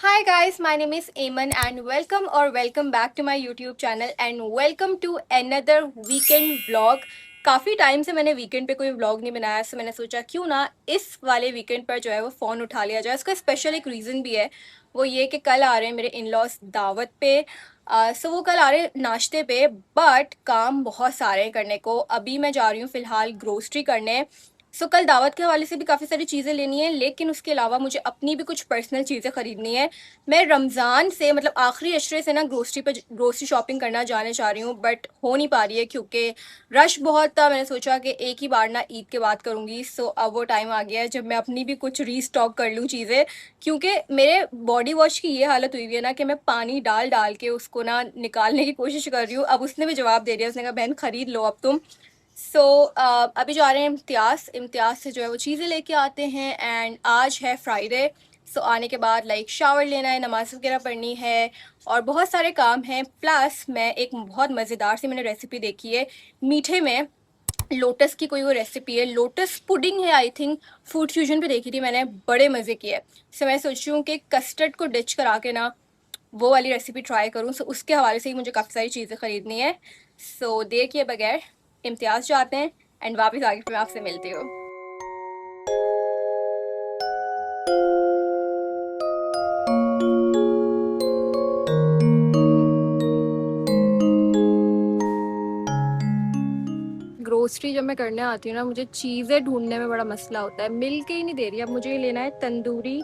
Hi guys, my name is Aman and welcome back to my YouTube channel and welcome to another weekend vlog। काफ़ी time से मैंने weekend पे कोई vlog नहीं बनाया, सो मैंने सोचा क्यों ना इस वाले वीकेंड पर जो है वो फ़ोन उठा लिया जाए। इसका स्पेशल एक रीज़न भी है, वो ये कि कल आ रहे हैं मेरे इन लॉज दावत पे। सो वो कल आ रहे हैं नाश्ते पे, बट काम बहुत सारे हैं करने को। अभी मैं जा रही हूँ फ़िलहाल ग्रोसरी करने। कल दावत के हवाले से भी काफ़ी सारी चीज़ें लेनी है, लेकिन उसके अलावा मुझे अपनी भी कुछ पर्सनल चीज़ें ख़रीदनी है। मैं रमज़ान से मतलब आखिरी अशरे से ना ग्रोसरी शॉपिंग करना जाने चाह रही हूँ, बट हो नहीं पा रही है क्योंकि रश बहुत था। मैंने सोचा कि एक ही बार ना ईद के बाद करूँगी। अब वो टाइम आ गया है जब मैं अपनी भी कुछ रीस्टॉक कर लूँ चीज़ें, क्योंकि मेरे बॉडी वॉश की ये हालत हुई हुई है ना कि मैं पानी डाल डाल के उसको ना निकालने की कोशिश कर रही हूँ। अब उसने भी जवाब दे दिया, उसने कहा बहन ख़रीद लो अब तुम। अभी जा रहे हैं इम्तियाज़ से जो है वो चीज़ें लेके आते हैं। एंड आज है फ्राइडे, आने के बाद लाइक शावर लेना है, नमाज़ वगैरह पढ़नी है और बहुत सारे काम हैं। प्लस मैं एक बहुत मज़ेदार सी मैंने रेसिपी देखी है मीठे में। लोटस की कोई वो रेसिपी है, लोटस पुडिंग है आई थिंक। फूड फ्यूजन पे देखी थी मैंने, बड़े मज़े की है। मैं सोच रही हूँ कि कस्टर्ड को डिच करा के ना वो वाली रेसिपी ट्राई करूँ। उसके हवाले से ही मुझे काफ़ी सारी चीज़ें ख़रीदनी है। देर किए बगैर इम्तियाज़ जाते हैं एंड वापस आगे फिर मैं आपसे मिलती हूँ। ग्रोसरी जब मैं करने आती हूँ ना, मुझे चीज़ें ढूंढने में बड़ा मसला होता है, मिल के ही नहीं दे रही। अब मुझे ये लेना है तंदूरी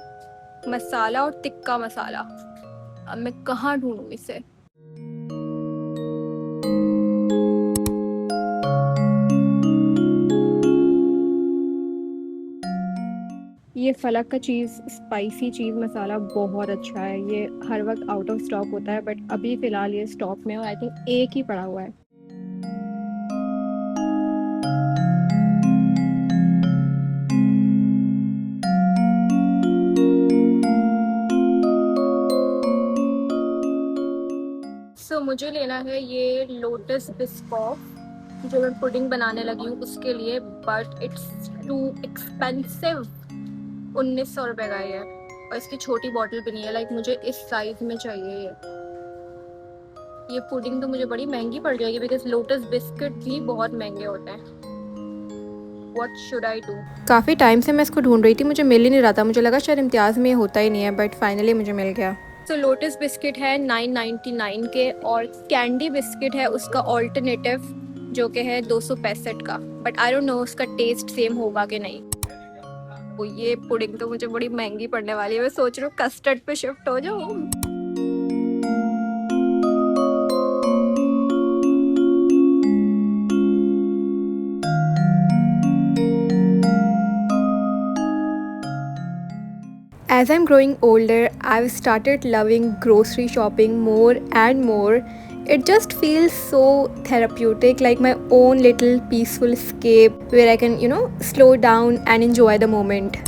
मसाला और टिक्का मसाला। अब मैं कहाँ ढूंढूँ इसे? ये फलक का चीज़ स्पाइसी चीज़ मसाला बहुत अच्छा है। ये हर वक्त आउट ऑफ स्टॉक होता है, बट अभी फ़िलहाल ये स्टॉक में है और आई थिंक एक ही पड़ा हुआ है। मुझे लेना है ये लोटस बिस्कॉफ जो मैं पुडिंग बनाने लगी हूँ उसके लिए, बट इट्स टू एक्सपेंसिव। 1900 रुपये का ये है और इसकी छोटी बॉटल भी नहीं है। लाइक मुझे इस साइज में चाहिए ये पुडिंग तो मुझे बड़ी महंगी पड़ जाएगी बिकॉज लोटस बिस्किट भी बहुत महंगे होते हैं। What should I do? काफ़ी टाइम से मैं इसको ढूंढ रही थी, मुझे मिल ही नहीं रहा था। मुझे लगा शायद इम्तियाज़ में होता ही नहीं है, बट फाइनली मुझे मिल गया। लोटस बिस्किट है 999 के और कैंडी बिस्किट है उसका ऑल्टरनेटिव जो कि है 265 का, बट आई डोंट नो उसका टेस्ट सेम होगा कि नहीं। वो ये पुडिंग तो मुझे बड़ी महंगी पड़ने वाली है। मैं सोच रही हूँ कस्टर्ड पे शिफ्ट हो जाऊँ। As I'm growing older, I've started loving grocery shopping more and more. It just feels so therapeutic, like my own little peaceful escape where I can, slow down and enjoy the moment.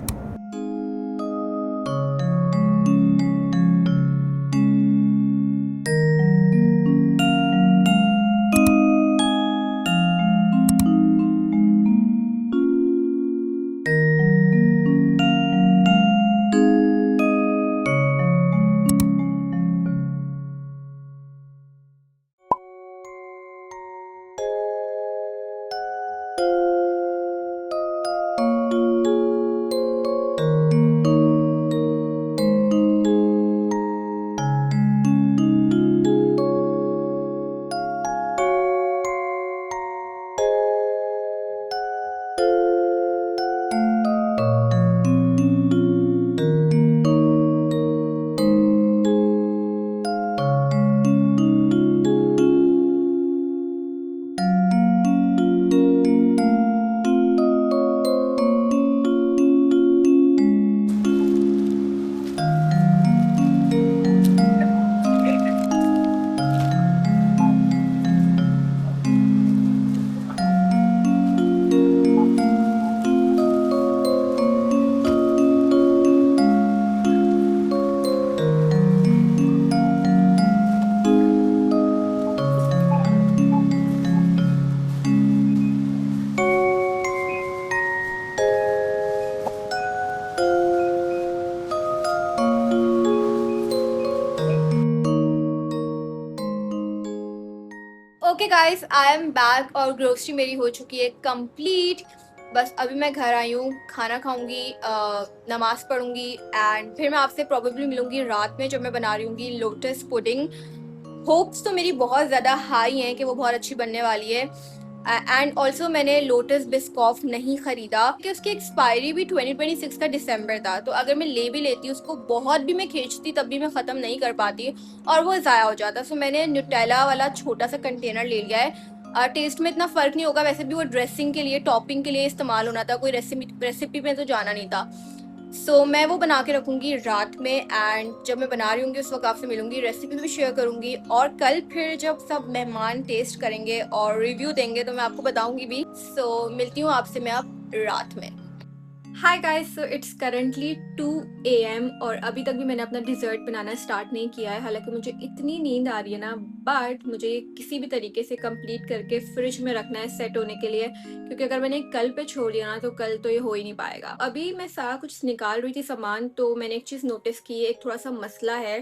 Okay guys, I am back और grocery मेरी हो चुकी है complete. बस अभी मैं घर आई हूँ, खाना खाऊंगी, नमाज पढ़ूंगी एंड फिर मैं आपसे प्रॉब्लली मिलूंगी रात में जब मैं बना रही हूँ लोटस पुडिंग। होप्स तो मेरी बहुत ज़्यादा हाई हैं कि वो बहुत अच्छी बनने वाली है। एंड ऑल्सो मैंने लोटस बिस्कॉफ नहीं ख़रीदा कि उसकी एक्सपायरी भी 2026 का दिसंबर था, तो अगर मैं ले भी लेती उसको बहुत भी मैं खींचती तब भी मैं ख़त्म नहीं कर पाती और वो ज़ाया हो जाता। सो मैंने न्यूटेला वाला छोटा सा कंटेनर ले लिया है। टेस्ट में इतना फ़र्क नहीं होगा, वैसे भी वो ड्रेसिंग के लिए टॉपिंग के लिए इस्तेमाल होना था, कोई रेसिपी में तो जाना नहीं था। सो मैं वो बना के रखूँगी रात में एंड जब मैं बना रही हूँगी उस वक्त आपसे मिलूँगी, रेसिपी भी शेयर करूँगी और कल फिर जब सब मेहमान टेस्ट करेंगे और रिव्यू देंगे तो मैं आपको बताऊँगी भी। सो मिलती हूँ आपसे मैं अब रात में। Hi guys, so it's currently 2 AM और अभी तक भी मैंने अपना डिज़र्ट बनाना स्टार्ट नहीं किया है। हालांकि मुझे इतनी नींद आ रही है ना, बट मुझे ये किसी भी तरीके से कंप्लीट करके फ्रिज में रखना है सेट होने के लिए, क्योंकि अगर मैंने कल पे छोड़ दिया ना तो कल तो ये हो ही नहीं पाएगा। अभी मैं सारा कुछ निकाल रही थी सामान, तो मैंने एक चीज़ नोटिस की है, एक थोड़ा सा मसला है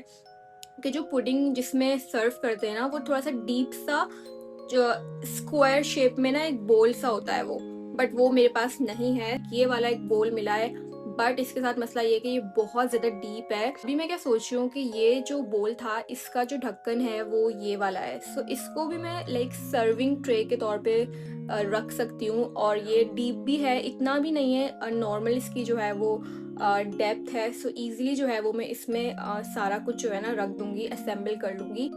कि जो पुडिंग जिसमें सर्व करते हैं ना वो थोड़ा सा डीप सा जो स्क्वायर शेप में ना एक बोल सा होता है वो, बट वो मेरे पास नहीं है। ये वाला एक बोल मिला है, बट इसके साथ मसला ये है कि ये बहुत ज़्यादा डीप है। अभी मैं क्या सोच रही हूँ कि ये जो बोल था इसका जो ढक्कन है वो ये वाला है, सो इसको भी मैं लाइक सर्विंग ट्रे के तौर पे रख सकती हूँ। और ये डीप भी है, इतना भी नहीं है, नॉर्मल इसकी जो है वो डेप्थ है। सो ईजिली जो है वो मैं इसमें सारा कुछ जो है ना रख दूँगी, असेंबल कर लूँगी।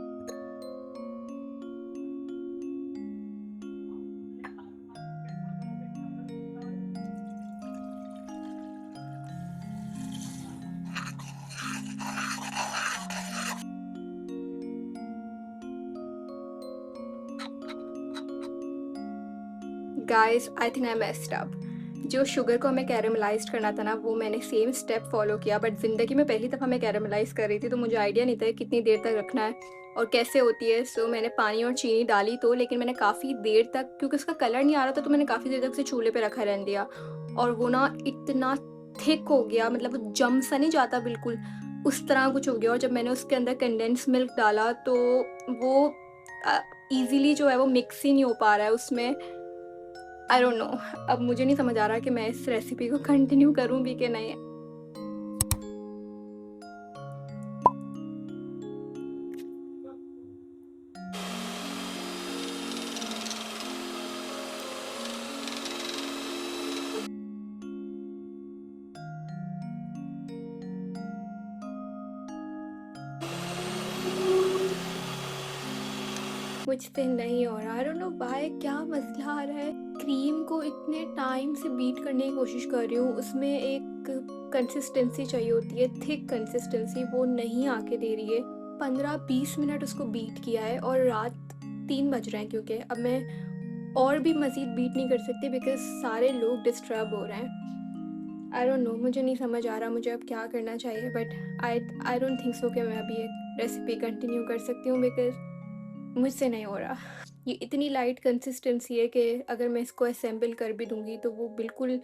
Guys, I think I messed up. जो शुगर को हमें कैरेमलाइज करना था ना वो मैंने सेम स्टेप फॉलो किया, बट ज़िंदगी में पहली दफ़ा मैं कैरेमलाइज कर रही थी तो मुझे आइडिया नहीं था कितनी देर तक रखना है और कैसे होती है। सो मैंने पानी और चीनी डाली तो, लेकिन मैंने काफ़ी देर तक, क्योंकि उसका कलर नहीं आ रहा था तो मैंने काफ़ी देर तक उसे चूल्हे पे रखा रहने दिया और वो ना इतना थिक हो गया, मतलब वो जम सा नहीं जाता बिल्कुल, उस तरह कुछ हो गया। और जब मैंने उसके अंदर कंडेंस मिल्क डाला तो वो ईज़िली जो है वो मिक्स ही नहीं हो पा रहा है उसमें। आई डोंट नो, अब मुझे नहीं समझ आ रहा कि मैं इस रेसिपी को कंटिन्यू करूँ भी कि नहीं। मुझसे नहीं हो रहा, आई डोंट नो व्हाई, क्या मसला आ रहा है। क्रीम को इतने टाइम से बीट करने की कोशिश कर रही हूँ, उसमें एक कंसिस्टेंसी चाहिए होती है, थिक कंसिस्टेंसी, वो नहीं आके दे रही है। 15-20 मिनट उसको बीट किया है और रात 3 बज रहे हैं, क्योंकि अब मैं और भी मज़ीद बीट नहीं कर सकती बिकॉज सारे लोग डिस्टर्ब हो रहे हैं। आई डोंट नो, मुझे नहीं समझ आ रहा मुझे अब क्या करना चाहिए, but I don't think so कि मैं अभी एक रेसिपी कंटिन्यू कर सकती हूँ बिकॉज मुझसे नहीं हो रहा। ये इतनी लाइट कंसिस्टेंसी है कि अगर मैं इसको असेंबल कर भी दूंगी तो वो बिल्कुल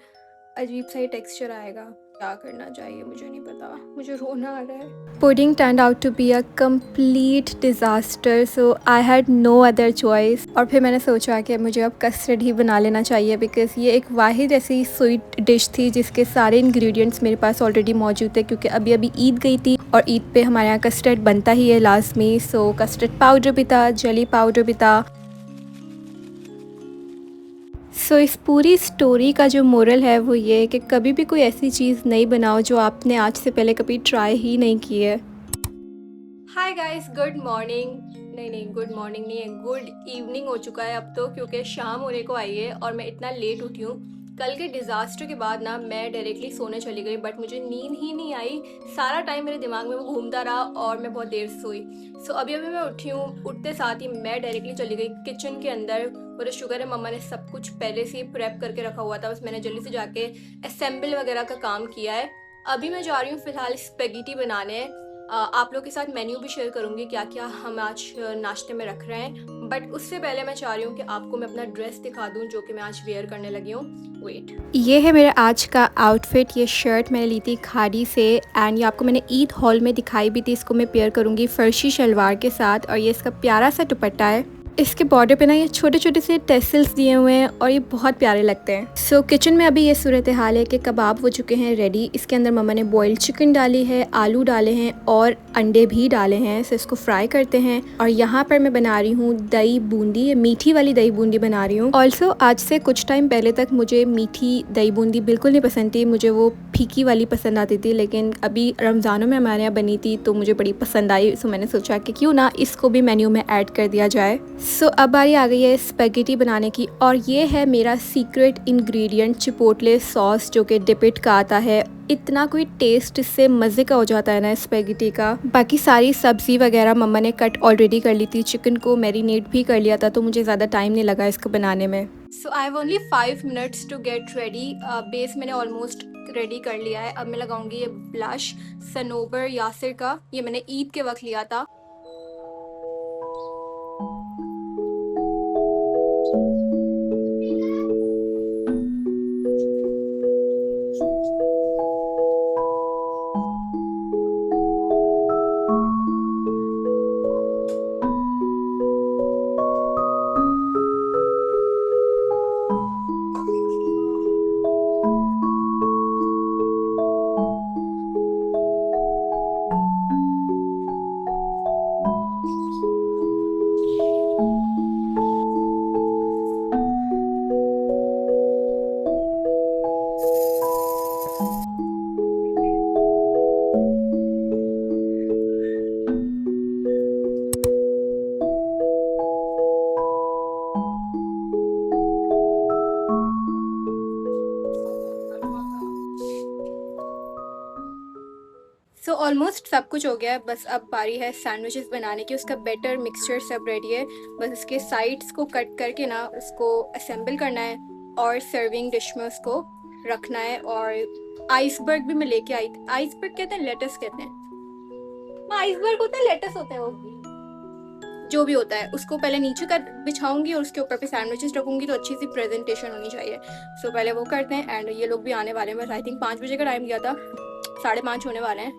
अजीब सा ही टेक्सचर आएगा। क्या करना चाहिए मुझे नहीं पता, मुझे रोना आ रहा है। Pudding turned out to be a complete disaster, so I had no other choice. और फिर मैंने सोचा कि मुझे अब कस्टर्ड ही बना लेना चाहिए बिकॉज़ ये एक वाहिद ऐसी स्वीट डिश थी जिसके सारे इंग्रेडिएंट्स मेरे पास ऑलरेडी मौजूद थे, क्योंकि अभी अभी ईद गई थी और ईद पे हमारे यहाँ कस्टर्ड बनता ही है लाजमी। सो कस्टर्ड पाउडर भी था, जेली पाउडर भी था। सो इस पूरी स्टोरी का जो मोरल है वो ये है कि कभी भी कोई ऐसी चीज़ नहीं बनाओ जो आपने आज से पहले कभी ट्राई ही नहीं की है। Hi guys, good morning. नहीं, गुड मॉर्निंग नहीं है, गुड इवनिंग हो चुका है अब तो, क्योंकि शाम होने को आई है और मैं इतना लेट उठी हूँ। कल के डिज़ास्टर के बाद ना मैं डायरेक्टली सोने चली गई, बट मुझे नींद ही नहीं आई। सारा टाइम मेरे दिमाग में वो घूमता रहा और मैं बहुत देर से सोई। सो अभी अभी मैं उठी हूँ, उठते साथ ही मैं डायरेक्टली चली गई किचन के अंदर। और शुक्र है मम्मा ने सब कुछ पहले से ही प्रेप करके रखा हुआ था, बस मैंने जल्दी से जाके असेंबल वगैरह का काम किया है। अभी मैं जा रही हूँ फ़िलहाल स्पेगेटी बनाने। आप लोग के साथ मेन्यू भी शेयर करूँगी क्या क्या हम आज नाश्ते में रख रहे हैं, बट उससे पहले मैं चाह रही हूँ कि आपको मैं अपना ड्रेस दिखा दूँ जो कि मैं आज वेयर करने लगी हूँ। वेट, ये है मेरा आज का आउटफिट। ये शर्ट मैंने ली थी खाड़ी से एंड ये आपको मैंने ईद हॉल में दिखाई भी थी। इसको मैं पेयर करूँगी फर्शी शलवार के साथ और ये इसका प्यारा सा दुपट्टा है। इसके बॉर्डर पे ना ये छोटे छोटे से टेसल्स दिए हुए हैं और ये बहुत प्यारे लगते हैं। सो किचन में अभी ये सूरत हाल है कि कबाब हो चुके हैं रेडी। इसके अंदर मम्मा ने बॉइल्ड चिकन डाली है, आलू डाले हैं और अंडे भी डाले हैं। सो इसको फ्राई करते हैं। और यहाँ पर मैं बना रही हूँ दही बूंदी, ये मीठी वाली दही बूंदी बना रही हूँ। ऑल्सो आज से कुछ टाइम पहले तक मुझे मीठी दही बूंदी बिल्कुल नहीं पसंद थी, मुझे वो फीकी वाली पसंद आती थी। लेकिन अभी रमज़ानों में हमारे यहाँ बनी थी तो मुझे बड़ी पसंद आई। सो मैंने सोचा कि क्यों ना इसको भी मेन्यू में ऐड कर दिया जाए। सो अब बारी आ गई है स्पेगेटी बनाने की और ये है मेरा सीक्रेट इंग्रेडिएंट चिपोटले सॉस, जो कि डिपिट का आता है। इतना कोई टेस्ट इससे मज़े का हो जाता है ना स्पेगेटी का। बाकी सारी सब्ज़ी वगैरह मम्मा ने कट ऑलरेडी कर ली थी, चिकन को मैरिनेट भी कर लिया था, तो मुझे ज़्यादा टाइम नहीं लगा इसको बनाने में। So I have only 5 minutes to get ready. Base मैंने ऑलमोस्ट रेडी कर लिया है। अब मैं लगाऊंगी ये ब्लश सनोबर यासिर का, ये मैंने ईद के वक्त लिया था। सो ऑलमोस्ट सब कुछ हो गया है, बस अब बारी है सैंडविचेस बनाने की। उसका बैटर मिक्सचर सब रेडी है, बस इसके साइड्स को कट करके ना उसको असेंबल करना है और सर्विंग डिश में उसको रखना है। और आइसबर्ग भी मैं लेके आई थी। आइसबर्ग कहते हैं, लेटस कहते हैं। आइसबर्ग होता है, लेटस होता है, वो जो भी होता है उसको पहले नीचे कर बिछाऊंगी और उसके ऊपर पे सैंडविचेस रखूंगी, तो अच्छी सी प्रेजेंटेशन होनी चाहिए। सो पहले वो करते हैं। एंड ये लोग भी आने वाले हैं, बस आई थिंक 5 बजे का टाइम दिया था, 5:30 होने वाले हैं,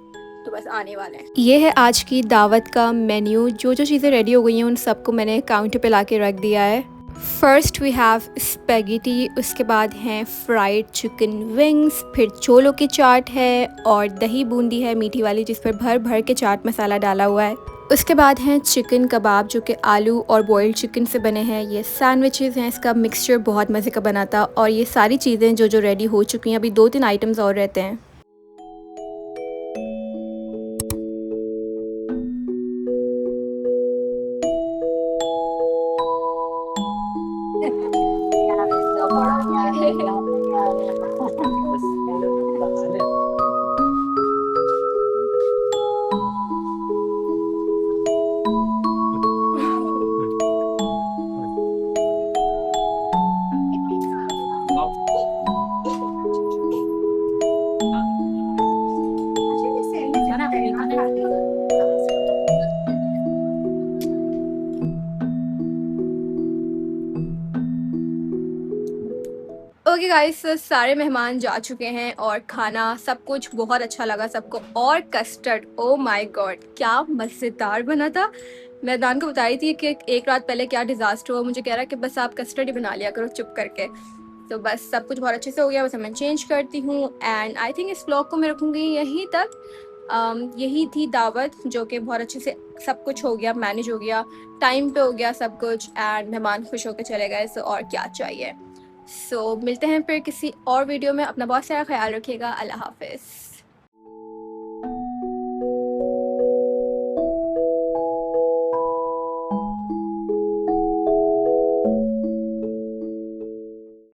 तो बस आने वाले हैं। ये है आज की दावत का मेन्यू। जो जो चीज़ें रेडी हो गई हैं उन सबको मैंने काउंटर पे ला के रख दिया है। फर्स्ट वी हैव स्पेगेटी, उसके बाद हैं फ्राइड चिकन विंग्स, फिर चोलो की चाट है और दही बूंदी है मीठी वाली, जिस पर भर भर के चाट मसाला डाला हुआ है। उसके बाद हैं चिकन कबाब, जो कि आलू और बॉइल्ड चिकन से बने हैं। ये सैंडविचेस हैं, इसका मिक्सचर बहुत मज़े का बना था। और ये सारी चीज़ें जो जो रेडी हो चुकी हैं, अभी 2-3 आइटम्स और रहते हैं। ओके गाइस, सारे मेहमान जा चुके हैं और खाना सब कुछ बहुत अच्छा लगा सबको। और कस्टर्ड, ओ माय गॉड, क्या मज़ेदार बना था। मैं दान को बता रही थी कि एक रात पहले क्या डिज़ास्टर हुआ, मुझे कह रहा है कि बस आप कस्टर्ड ही बना लिया करो चुप करके। तो बस सब कुछ बहुत अच्छे से हो गया, बस मैं चेंज करती हूँ। एंड आई थिंक इस व्लॉग को मैं रखूँगी यहीं तक। यही थी दावत, जो कि बहुत अच्छे से सब कुछ हो गया, मैनेज हो गया, टाइम पे हो गया सब कुछ, एंड मेहमान खुश होकर चले गए। सो और क्या चाहिए। सो मिलते हैं फिर किसी और वीडियो में। अपना बहुत सारा ख्याल रखिएगा। अल्लाह हाफिज़।